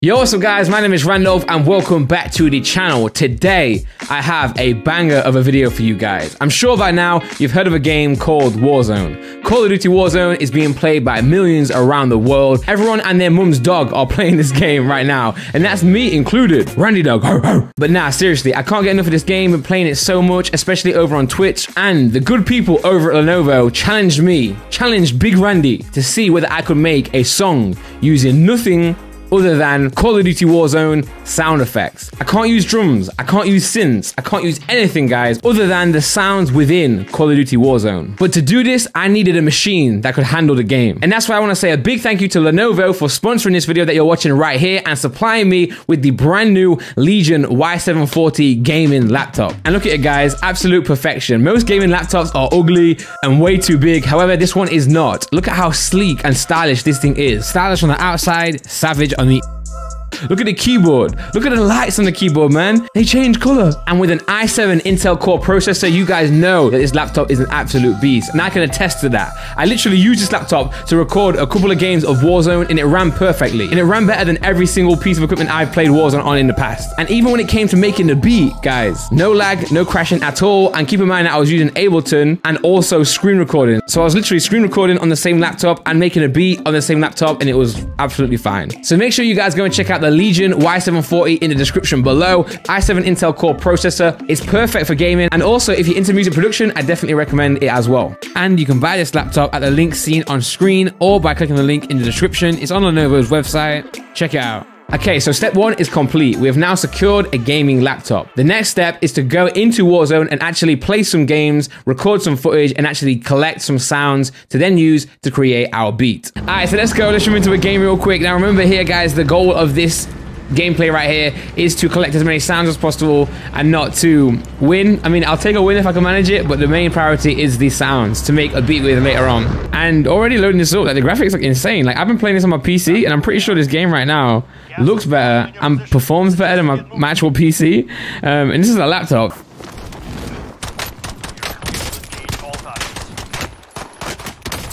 Yo, what's up guys, my name is Randolph and welcome back to the channel. Today, I have a banger of a video for you guys. I'm sure by now, you've heard of a game called Warzone. Call of Duty Warzone is being played by millions around the world. Everyone and their mum's dog are playing this game right now, and that's me included. Randy dog, ho ho. But nah, seriously, I can't get enough of this game. I've been playing it so much, especially over on Twitch, and the good people over at Lenovo challenged Big Randy to see whether I could make a song using nothing other than Call of Duty Warzone sound effects. I can't use drums, I can't use synths, I can't use anything, guys, other than the sounds within Call of Duty Warzone. But to do this, I needed a machine that could handle the game. And that's why I want to say a big thank you to Lenovo for sponsoring this video that you're watching right here and supplying me with the brand new Legion Y740 gaming laptop. And look at it, guys, absolute perfection. Most gaming laptops are ugly and way too big. However, this one is not. Look at how sleek and stylish this thing is. Stylish on the outside, savage on the... Look at the keyboard. Look at the lights on the keyboard, man. They change color. And with an i7 Intel Core processor, you guys know that this laptop is an absolute beast. And I can attest to that. I literally used this laptop to record a couple of games of Warzone and it ran perfectly. And it ran better than every single piece of equipment I've played Warzone on in the past. And even when it came to making the beat, guys, no lag, no crashing at all. And keep in mind that I was using Ableton and also screen recording. So I was literally screen recording on the same laptop and making a beat on the same laptop, and it was absolutely fine. So make sure you guys go and check out the Legion Y740 in the description below. i7 Intel Core processor is perfect for gaming, and also if you're into music production, I definitely recommend it as well. And you can buy this laptop at the link seen on screen or by clicking the link in the description. It's on Lenovo's website. Check it out. Okay, so step one is complete. We have now secured a gaming laptop. The next step is to go into Warzone and actually play some games, record some footage, and actually collect some sounds to then use to create our beat. All right, so let's go. Let's jump into a game real quick. Now remember here, guys, the goal of this gameplay right here is to collect as many sounds as possible and not to win. I mean, I'll take a win if I can manage it, but the main priority is the sounds to make a beat with later on. And already loading this up, like the graphics look insane. Like I've been playing this on my PC and I'm pretty sure this game right now looks better and performs better than my actual PC. And this is a laptop.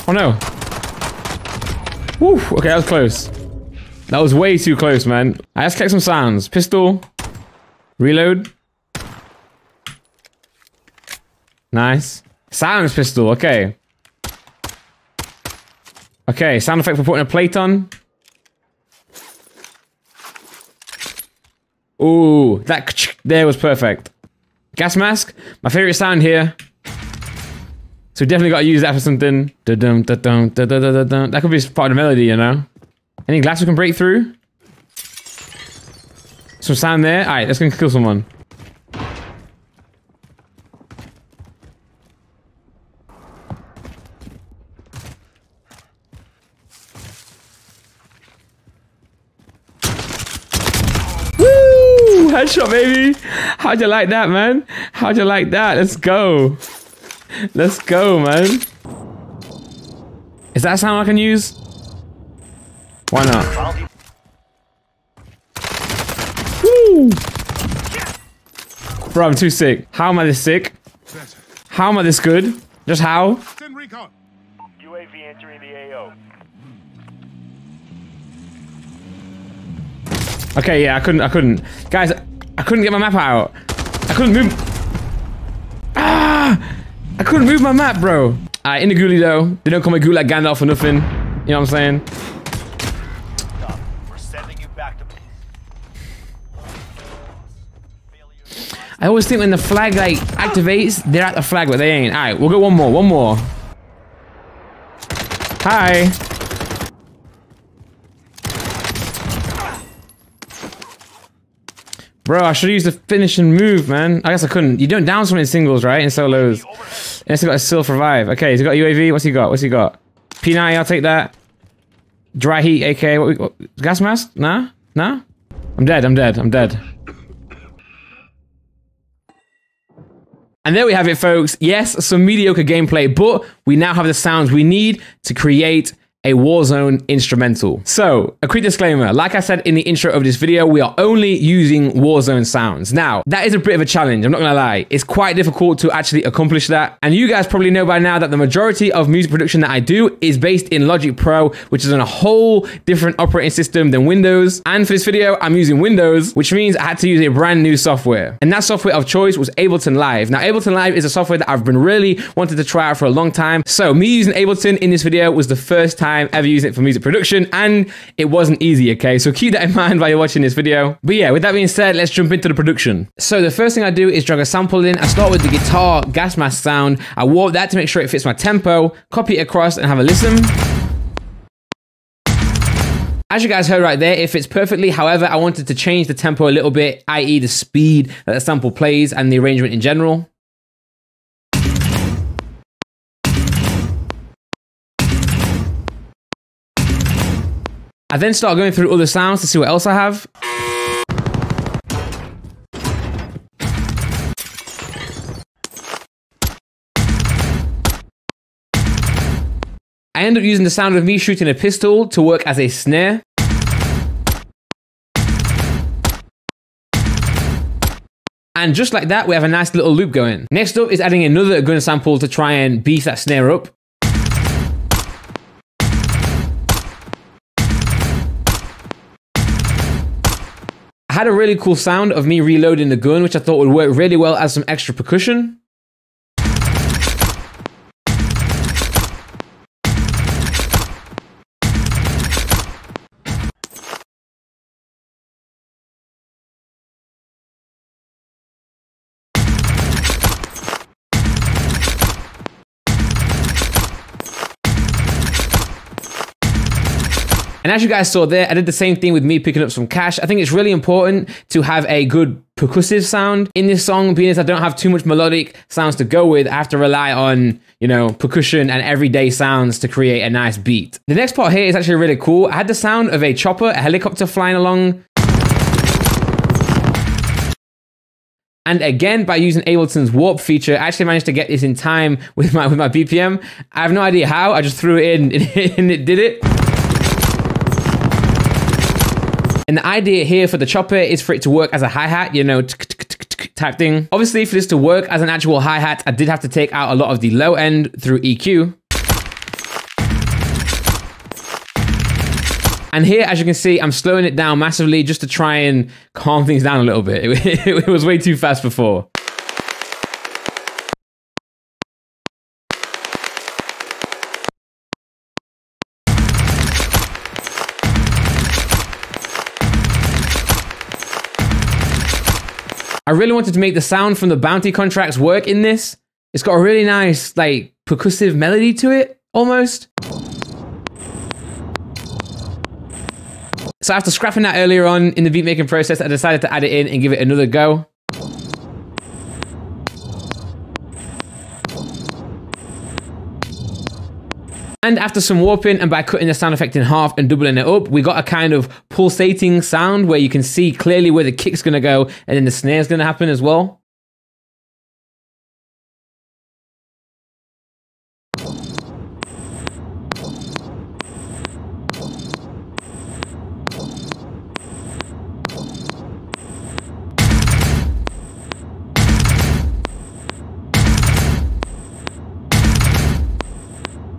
Oh no. Woo, okay, that was close. That was way too close, man. All right, let's collect some sounds. Pistol. Reload. Nice. Silence pistol, okay. Okay, sound effect for putting a plate on. Ooh, that there was perfect. Gas mask, my favorite sound here. So we definitely got to use that for something. That could be part of the melody, you know? Any glass we can break through? Some sound there. All right, let's go kill someone. Woo! Headshot, baby. How'd you like that, man? How'd you like that? Let's go. Let's go, man. Is that a sound I can use? Why not? Woo! Bro, I'm too sick. How am I this sick? How am I this good? Just how? UAV entering the AO. Okay, yeah, I couldn't. Guys, I couldn't get my map out. I couldn't move. Ah! I couldn't move my map, bro. Alright, in the ghoulie though. They don't call me ghoul like Gandalf for nothing. You know what I'm saying? I always think when the flag like activates, they're at the flag, but they ain't. All right, we'll go one more. Hi. Bro, I should use the finishing move, man. I guess I couldn't. You don't down someone in singles, right? In solos. Unless he got a self revive. Okay, he's got a UAV. What's he got? P90, I'll take that. Dry heat, AK. What, gas mask? Nah? I'm dead. And there we have it, folks. Yes, some mediocre gameplay, but we now have the sounds we need to create a Warzone instrumental. So, a quick disclaimer, like I said in the intro of this video, we are only using Warzone sounds. Now, that is a bit of a challenge, I'm not gonna lie. It's quite difficult to actually accomplish that. And you guys probably know by now that the majority of music production that I do is based in Logic Pro, which is on a whole different operating system than Windows. And for this video, I'm using Windows, which means I had to use a brand new software. And that software of choice was Ableton Live. Now, Ableton Live is a software that I've been really wanted to try out for a long time. So me using Ableton in this video was the first time ever using it for music production, and it wasn't easy, okay? So keep that in mind while you're watching this video. But yeah, with that being said, let's jump into the production. So the first thing I do is drag a sample in. I start with the guitar gas mask sound. I warp that to make sure it fits my tempo, copy it across and have a listen. As you guys heard right there, it fits perfectly. However, I wanted to change the tempo a little bit, i.e. the speed that the sample plays and the arrangement in general. I then start going through other sounds to see what else I have. I end up using the sound of me shooting a pistol to work as a snare. And just like that, we have a nice little loop going. Next up is adding another gun sample to try and beef that snare up. I had a really cool sound of me reloading the gun, which I thought would work really well as some extra percussion. And as you guys saw there, I did the same thing with me picking up some cash. I think it's really important to have a good percussive sound in this song, being as I don't have too much melodic sounds to go with. I have to rely on, you know, percussion and everyday sounds to create a nice beat. The next part here is actually really cool. I had the sound of a chopper, a helicopter flying along. And again, by using Ableton's warp feature, I actually managed to get this in time with my BPM. I have no idea how, I just threw it in and it did it. And the idea here for the chopper is for it to work as a hi-hat, you know, type thing. Obviously, for this to work as an actual hi-hat, I did have to take out a lot of the low end through EQ. And here, as you can see, I'm slowing it down massively just to try and calm things down a little bit. It was way too fast before. I really wanted to make the sound from the bounty contracts work in this. It's got a really nice, like, percussive melody to it, almost. So after scrapping that earlier on in the beat making process, I decided to add it in and give it another go. And after some warping and by cutting the sound effect in half and doubling it up, we got a kind of pulsating sound where you can see clearly where the kick's gonna go and then the snare's gonna happen as well.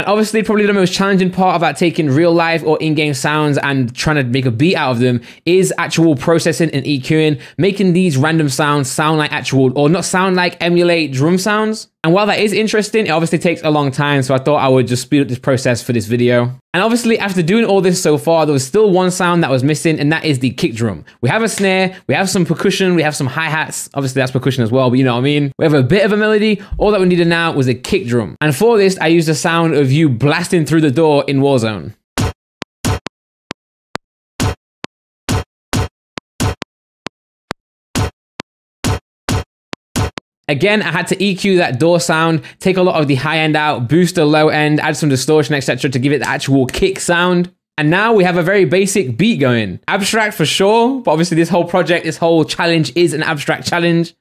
Obviously, probably the most challenging part about taking real life or in-game sounds and trying to make a beat out of them is actual processing and EQing, making these random sounds sound like actual, or not sound like, emulate drum sounds. And while that is interesting, it obviously takes a long time, so I thought I would just speed up this process for this video. And obviously, after doing all this so far, there was still one sound that was missing, and that is the kick drum. We have a snare, we have some percussion, we have some hi-hats. Obviously, that's percussion as well, but you know what I mean? We have a bit of a melody. All that we needed now was a kick drum. And for this, I used the sound of you blasting through the door in Warzone. Again, I had to EQ that door sound, take a lot of the high end out, boost the low end, add some distortion, etc. to give it the actual kick sound. And now we have a very basic beat going. Abstract for sure, but obviously this whole project, this whole challenge is an abstract challenge.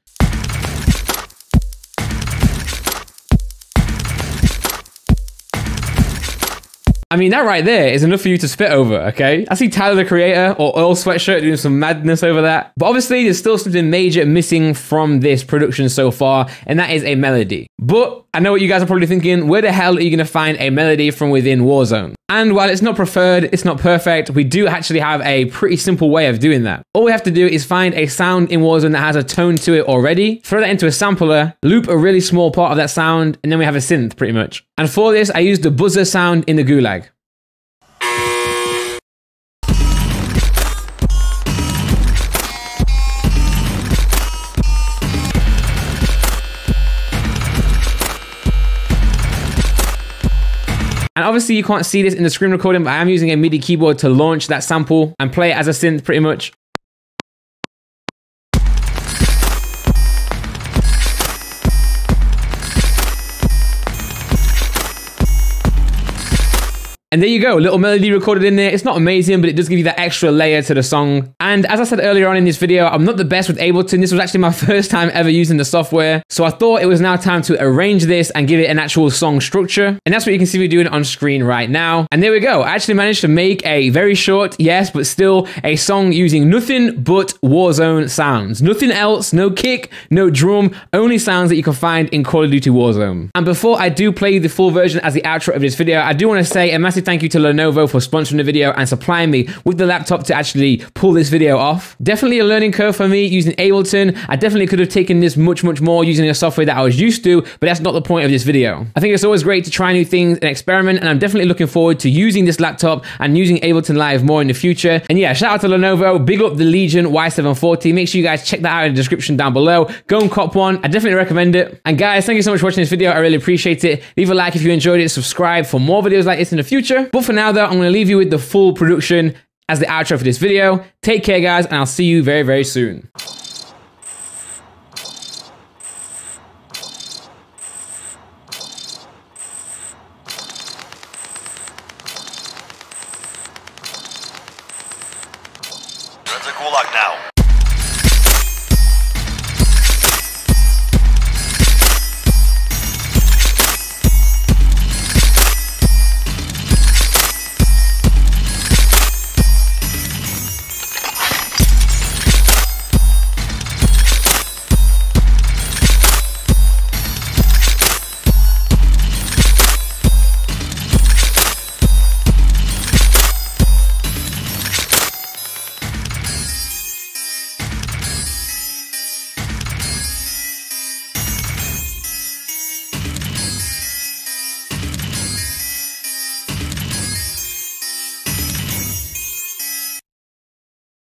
I'm I mean, that right there is enough for you to spit over, okay? I see Tyler, the Creator, or Earl Sweatshirt doing some madness over that. But obviously, there's still something major missing from this production so far, and that is a melody. But I know what you guys are probably thinking, where the hell are you gonna find a melody from within Warzone? And while it's not preferred, it's not perfect, we do actually have a pretty simple way of doing that. All we have to do is find a sound in Warzone that has a tone to it already, throw that into a sampler, loop a really small part of that sound, and then we have a synth pretty much. And for this, I use the buzzer sound in the Gulag. And obviously you can't see this in the screen recording, but I am using a MIDI keyboard to launch that sample and play it as a synth pretty much. And there you go, a little melody recorded in there. It's not amazing, but it does give you that extra layer to the song. And as I said earlier on in this video, I'm not the best with Ableton. This was actually my first time ever using the software. So I thought it was now time to arrange this and give it an actual song structure. And that's what you can see me doing on screen right now. And there we go. I actually managed to make a very short, yes, but still a song using nothing but Warzone sounds. Nothing else, no kick, no drum, only sounds that you can find in Call of Duty Warzone. And before I do play the full version as the outro of this video, I do want to say a massive thank you to Lenovo for sponsoring the video and supplying me with the laptop to actually pull this video off. Definitely a learning curve for me using Ableton. I definitely could have taken this much more using a software that I was used to, but that's not the point of this video. I think it's always great to try new things and experiment, and I'm definitely looking forward to using this laptop and using Ableton Live more in the future. And yeah, shout out to Lenovo, big up the Legion Y740. Make sure you guys check that out in the description down below. Go and cop one. I definitely recommend it. And guys, thank you so much for watching this video. I really appreciate it. Leave a like if you enjoyed it. Subscribe for more videos like this in the future. But for now though, I'm going to leave you with the full production as the outro for this video. Take care guys, and I'll see you very soon. That's a Gulag now.